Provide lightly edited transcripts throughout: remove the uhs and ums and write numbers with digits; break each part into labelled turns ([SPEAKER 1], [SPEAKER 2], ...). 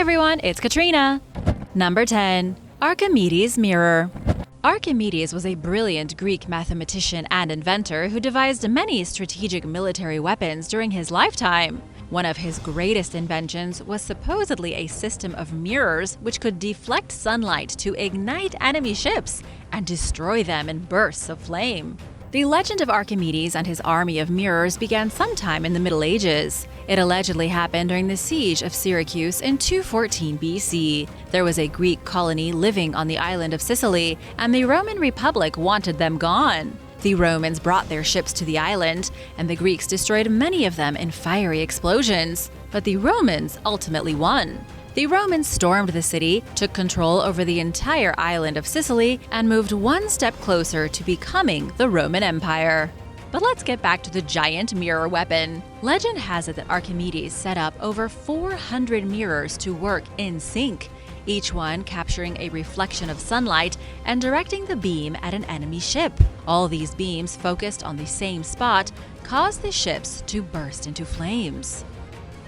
[SPEAKER 1] everyone, it's Katrina. Number 10. Archimedes Mirror. Archimedes was a brilliant Greek mathematician and inventor who devised many strategic military weapons during his lifetime. One of his greatest inventions was supposedly a system of mirrors which could deflect sunlight to ignite enemy ships and destroy them in bursts of flame. The legend of Archimedes and his army of mirrors began sometime in the Middle Ages. It allegedly happened during the siege of Syracuse in 214 BC. There was a Greek colony living on the island of Sicily, and the Roman Republic wanted them gone. The Romans brought their ships to the island, and the Greeks destroyed many of them in fiery explosions. But the Romans ultimately won. The Romans stormed the city, took control over the entire island of Sicily, and moved one step closer to becoming the Roman Empire. But let's get back to the giant mirror weapon. Legend has it that Archimedes set up over 400 mirrors to work in sync, each one capturing a reflection of sunlight and directing the beam at an enemy ship. All these beams, focused on the same spot, caused the ships to burst into flames.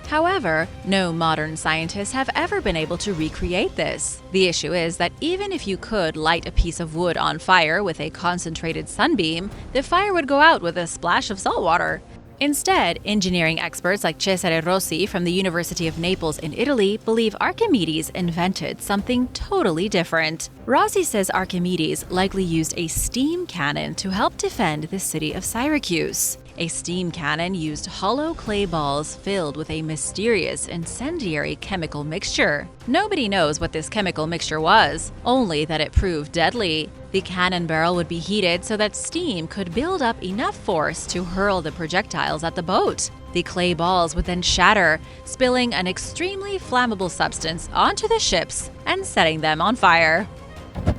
[SPEAKER 1] However, no modern scientists have ever been able to recreate this. The issue is that even if you could light a piece of wood on fire with a concentrated sunbeam, the fire would go out with a splash of salt water. Instead, engineering experts like Cesare Rossi from the University of Naples in Italy believe Archimedes invented something totally different. Rossi says Archimedes likely used a steam cannon to help defend the city of Syracuse. A steam cannon used hollow clay balls filled with a mysterious incendiary chemical mixture. Nobody knows what this chemical mixture was, only that it proved deadly. The cannon barrel would be heated so that steam could build up enough force to hurl the projectiles at the boat. The clay balls would then shatter, spilling an extremely flammable substance onto the ships and setting them on fire.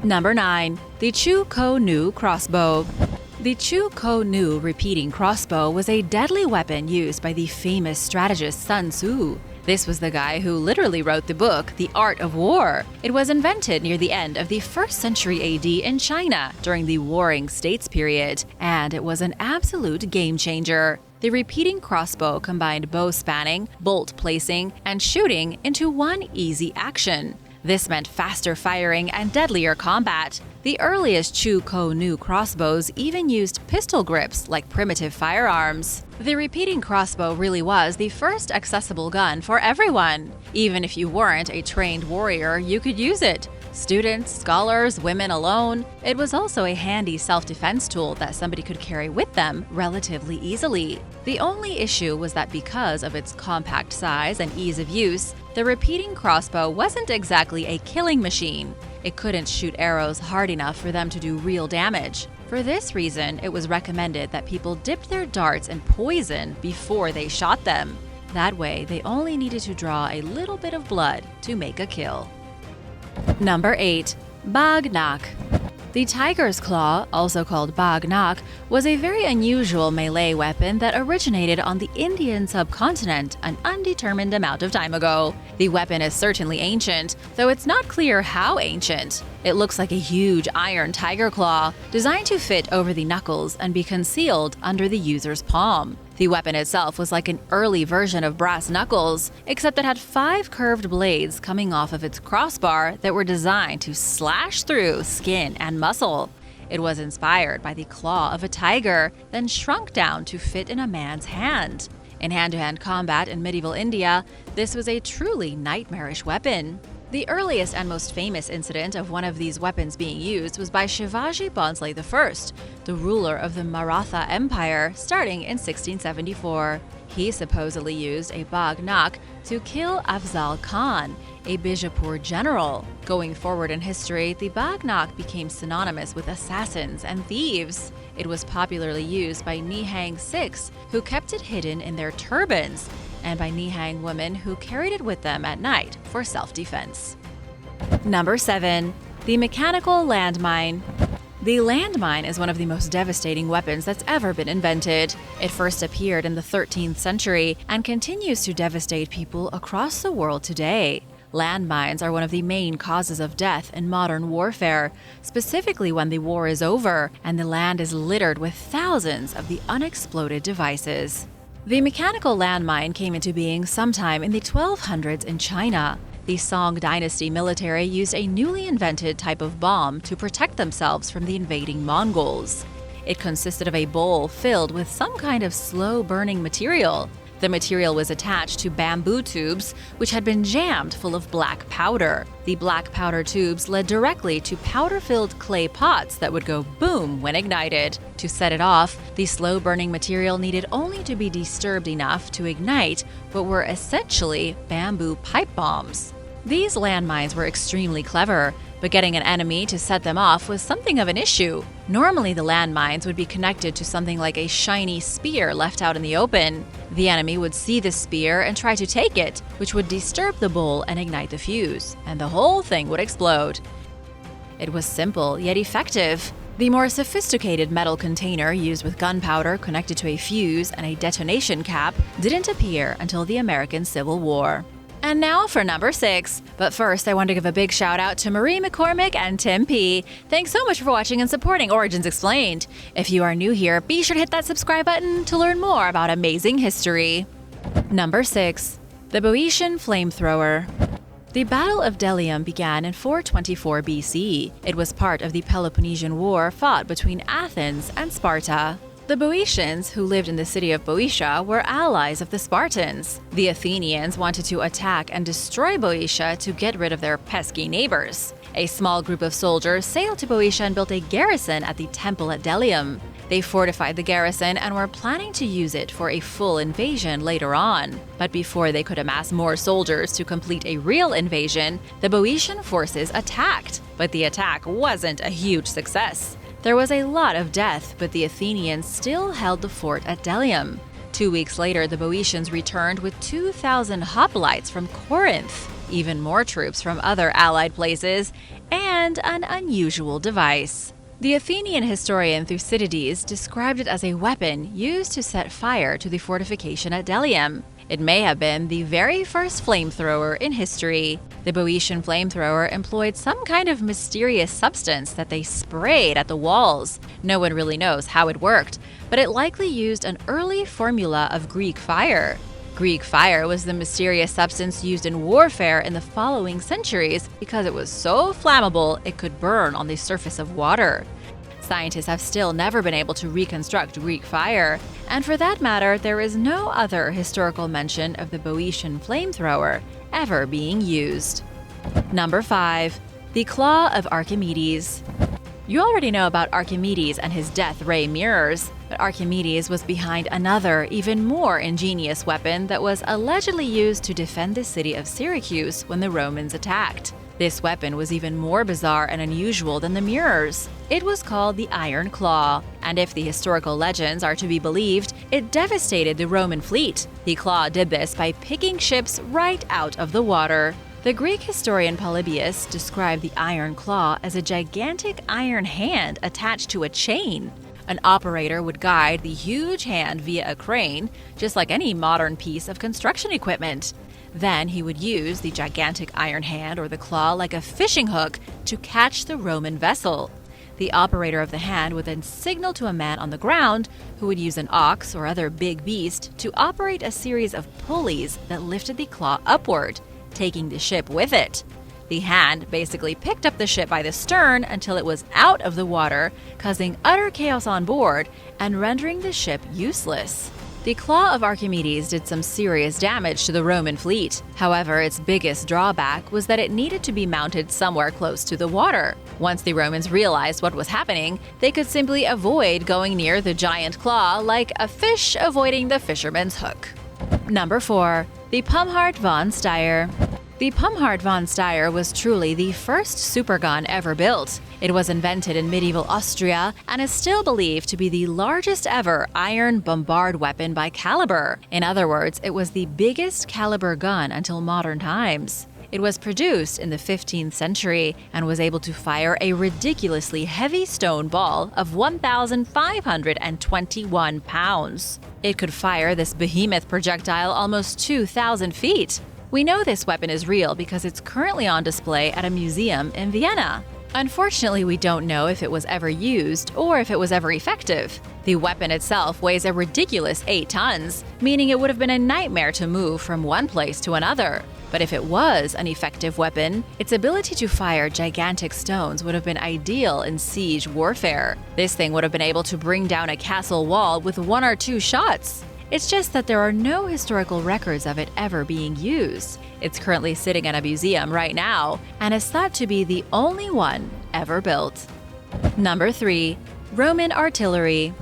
[SPEAKER 1] Number 9. The Chukou New Crossbow. The Chukou New repeating crossbow was a deadly weapon used by the famous strategist Sun Tzu. This was the guy who literally wrote the book, The Art of War. It was invented near the end of the 1st century AD in China during the Warring States period, and it was an absolute game changer. The repeating crossbow combined bow spanning, bolt placing, and shooting into one easy action. This meant faster firing and deadlier combat. The earliest Chukou New crossbows even used pistol grips like primitive firearms. The repeating crossbow really was the first accessible gun for everyone. Even if you weren't a trained warrior, you could use it. Students, scholars, women alone. It was also a handy self-defense tool that somebody could carry with them relatively easily. The only issue was that because of its compact size and ease of use, the repeating crossbow wasn't exactly a killing machine. It couldn't shoot arrows hard enough for them to do real damage. For this reason, it was recommended that people dipped their darts in poison before they shot them. That way, they only needed to draw a little bit of blood to make a kill. Number 8. Bog Knock. The tiger's claw, also called Bog Knock, was a very unusual melee weapon that originated on the Indian subcontinent an undetermined amount of time ago. The weapon is certainly ancient, though it's not clear how ancient. It looks like a huge iron tiger claw, designed to fit over the knuckles and be concealed under the user's palm. The weapon itself was like an early version of brass knuckles, except it had 5 curved blades coming off of its crossbar that were designed to slash through skin and muscle. It was inspired by the claw of a tiger, then shrunk down to fit in a man's hand. In hand-to-hand combat in medieval India, this was a truly nightmarish weapon. The earliest and most famous incident of one of these weapons being used was by Shivaji Bhonsle I, the ruler of the Maratha Empire, starting in 1674. He supposedly used a Bog Knock to kill Afzal Khan, a Bijapur general. Going forward in history, the Bog Knock became synonymous with assassins and thieves. It was popularly used by Nihang Sikhs, who kept it hidden in their turbans, and by Nihang women who carried it with them at night for self-defense. Number 7. The Mechanical Landmine. The landmine is one of the most devastating weapons that's ever been invented. It first appeared in the 13th century and continues to devastate people across the world today. Landmines are one of the main causes of death in modern warfare, specifically when the war is over and the land is littered with thousands of the unexploded devices. The mechanical landmine came into being sometime in the 1200s in China. The Song dynasty military used a newly invented type of bomb to protect themselves from the invading Mongols. It consisted of a bowl filled with some kind of slow-burning material. The material was attached to bamboo tubes, which had been jammed full of black powder. The black powder tubes led directly to powder-filled clay pots that would go boom when ignited. To set it off, the slow-burning material needed only to be disturbed enough to ignite what were essentially bamboo pipe bombs. These landmines were extremely clever, but getting an enemy to set them off was something of an issue. Normally, the landmines would be connected to something like a shiny spear left out in the open. The enemy would see the spear and try to take it, which would disturb the bowl and ignite the fuse, and the whole thing would explode. It was simple, yet effective. The more sophisticated metal container used with gunpowder connected to a fuse and a detonation cap didn't appear until the American Civil War. And now for number 6. But first, I want to give a big shout out to Marie McCormick and Tim P. Thanks so much for watching and supporting Origins Explained. If you are new here, be sure to hit that subscribe button to learn more about amazing history. Number 6. The Boishian Flamethrower. The Battle of Delium began in 424 BC. It was part of the Peloponnesian War fought between Athens and Sparta. The Boeotians, who lived in the city of Boeotia, were allies of the Spartans. The Athenians wanted to attack and destroy Boeotia to get rid of their pesky neighbors. A small group of soldiers sailed to Boeotia and built a garrison at the temple at Delium. They fortified the garrison and were planning to use it for a full invasion later on. But before they could amass more soldiers to complete a real invasion, the Boeotian forces attacked. But the attack wasn't a huge success. There was a lot of death, but the Athenians still held the fort at Delium. 2 weeks later, the Boeotians returned with 2,000 hoplites from Corinth, even more troops from other allied places, and an unusual device. The Athenian historian Thucydides described it as a weapon used to set fire to the fortification at Delium. It may have been the very first flamethrower in history. The Boishian Flamethrower employed some kind of mysterious substance that they sprayed at the walls. No one really knows how it worked, but it likely used an early formula of Greek fire. Greek fire was the mysterious substance used in warfare in the following centuries because it was so flammable it could burn on the surface of water. Scientists have still never been able to reconstruct Greek fire, and for that matter, there is no other historical mention of the Boeotian flamethrower ever being used. Number 5. The Claw of Archimedes. You already know about Archimedes and his death ray mirrors, but Archimedes was behind another, even more ingenious weapon that was allegedly used to defend the city of Syracuse when the Romans attacked. This weapon was even more bizarre and unusual than the mirrors. It was called the Iron Claw, and if the historical legends are to be believed, it devastated the Roman fleet. The claw did this by picking ships right out of the water. The Greek historian Polybius described the Iron Claw as a gigantic iron hand attached to a chain. An operator would guide the huge hand via a crane, just like any modern piece of construction equipment. Then he would use the gigantic iron hand or the claw like a fishing hook to catch the Roman vessel. The operator of the hand would then signal to a man on the ground, who would use an ox or other big beast to operate a series of pulleys that lifted the claw upward, taking the ship with it. The hand basically picked up the ship by the stern until it was out of the water, causing utter chaos on board and rendering the ship useless. The Claw of Archimedes did some serious damage to the Roman fleet. However, its biggest drawback was that it needed to be mounted somewhere close to the water. Once the Romans realized what was happening, they could simply avoid going near the giant claw like a fish avoiding the fisherman's hook. Number 4. The Pumhard Von Steyer. The Pumhard Von Steyer was truly the first supergun ever built. It was invented in medieval Austria and is still believed to be the largest ever iron bombard weapon by caliber. In other words, it was the biggest caliber gun until modern times. It was produced in the 15th century and was able to fire a ridiculously heavy stone ball of 1,521 pounds. It could fire this behemoth projectile almost 2,000 feet. We know this weapon is real because it's currently on display at a museum in Vienna. Unfortunately, we don't know if it was ever used or if it was ever effective. The weapon itself weighs a ridiculous 8 tons, meaning it would have been a nightmare to move from one place to another. But if it was an effective weapon, its ability to fire gigantic stones would have been ideal in siege warfare. This thing would have been able to bring down a castle wall with 1 or 2 shots. It's just that there are no historical records of it ever being used. It's currently sitting in a museum right now, and is thought to be the only one ever built. Number 3. Roman artillery.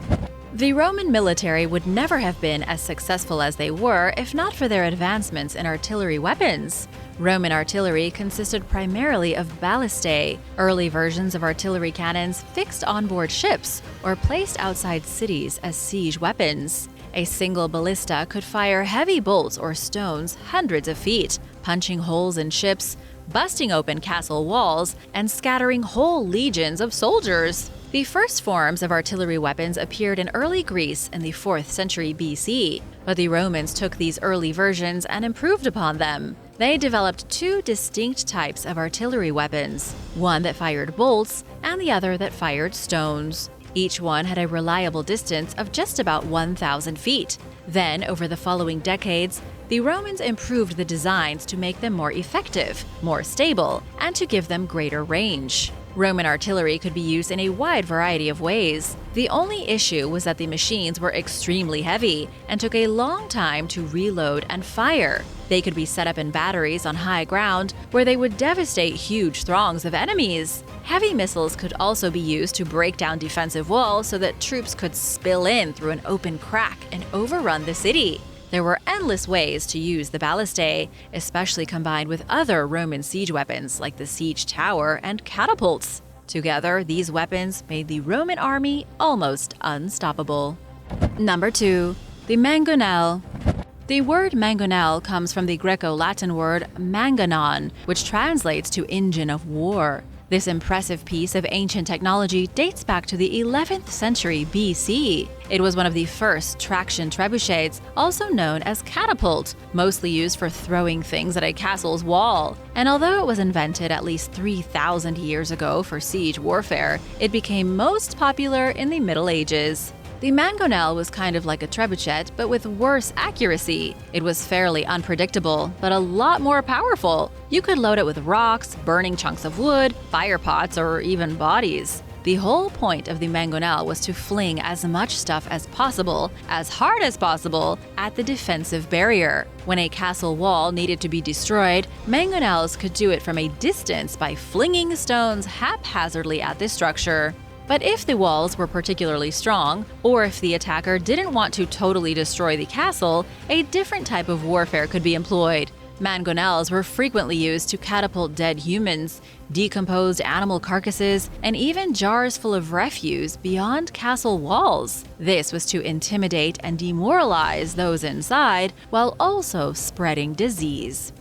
[SPEAKER 1] The Roman military would never have been as successful as they were if not for their advancements in artillery weapons. Roman artillery consisted primarily of ballistae, early versions of artillery cannons fixed onboard ships or placed outside cities as siege weapons. A single ballista could fire heavy bolts or stones hundreds of feet, punching holes in ships, busting open castle walls, and scattering whole legions of soldiers. The first forms of artillery weapons appeared in early Greece in the 4th century BC, but the Romans took these early versions and improved upon them. They developed 2 distinct types of artillery weapons, one that fired bolts and the other that fired stones. Each one had a reliable distance of just about 1,000 feet. Then, over the following decades, the Romans improved the designs to make them more effective, more stable, and to give them greater range. Roman artillery could be used in a wide variety of ways. The only issue was that the machines were extremely heavy and took a long time to reload and fire. They could be set up in batteries on high ground where they would devastate huge throngs of enemies. Heavy missiles could also be used to break down defensive walls so that troops could spill in through an open crack and overrun the city. There were endless ways to use the ballistae, especially combined with other Roman siege weapons like the siege tower and catapults. Together, these weapons made the Roman army almost unstoppable. Number 2. The Mangonel. The word Mangonel comes from the Greco-Latin word mangonon, which translates to engine of war. This impressive piece of ancient technology dates back to the 11th century BC. It was one of the first traction trebuchets, also known as catapult, mostly used for throwing things at a castle's wall. And although it was invented at least 3,000 years ago for siege warfare, it became most popular in the Middle Ages. The Mangonel was kind of like a trebuchet, but with worse accuracy. It was fairly unpredictable, but a lot more powerful. You could load it with rocks, burning chunks of wood, fire pots, or even bodies. The whole point of the Mangonel was to fling as much stuff as possible, as hard as possible, at the defensive barrier. When a castle wall needed to be destroyed, Mangonels could do it from a distance by flinging stones haphazardly at the structure. But if the walls were particularly strong, or if the attacker didn't want to totally destroy the castle, a different type of warfare could be employed. Mangonels were frequently used to catapult dead humans, decomposed animal carcasses, and even jars full of refuse beyond castle walls. This was to intimidate and demoralize those inside, while also spreading disease.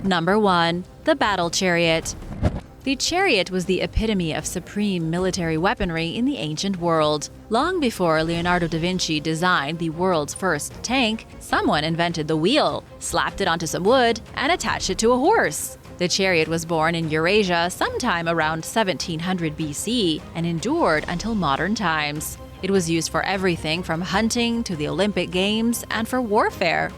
[SPEAKER 1] Number 1. The Battle Chariot. The chariot was the epitome of supreme military weaponry in the ancient world. Long before Leonardo da Vinci designed the world's first tank, someone invented the wheel, slapped it onto some wood, and attached it to a horse. The chariot was born in Eurasia sometime around 1700 BC and endured until modern times. It was used for everything from hunting to the Olympic Games and for warfare.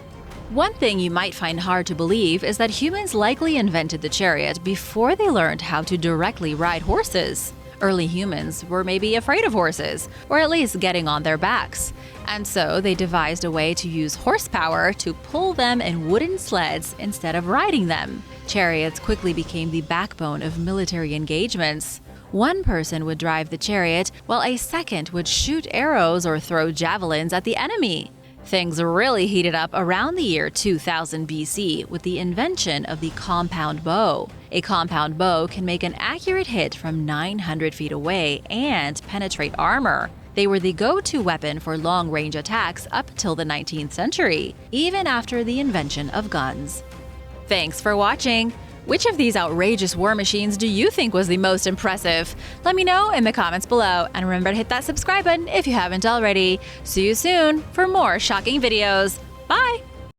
[SPEAKER 1] One thing you might find hard to believe is that humans likely invented the chariot before they learned how to directly ride horses. Early humans were maybe afraid of horses, or at least getting on their backs. And so they devised a way to use horsepower to pull them in wooden sleds instead of riding them. Chariots quickly became the backbone of military engagements. One person would drive the chariot, while a second would shoot arrows or throw javelins at the enemy. Things really heated up around the year 2000 BC with the invention of the compound bow. A compound bow can make an accurate hit from 900 feet away and penetrate armor. They were the go-to weapon for long-range attacks up till the 19th century, even after the invention of guns. Thanks for watching! Which of these outrageous war machines do you think was the most impressive? Let me know in the comments below, and remember to hit that subscribe button if you haven't already. See you soon for more shocking videos. Bye!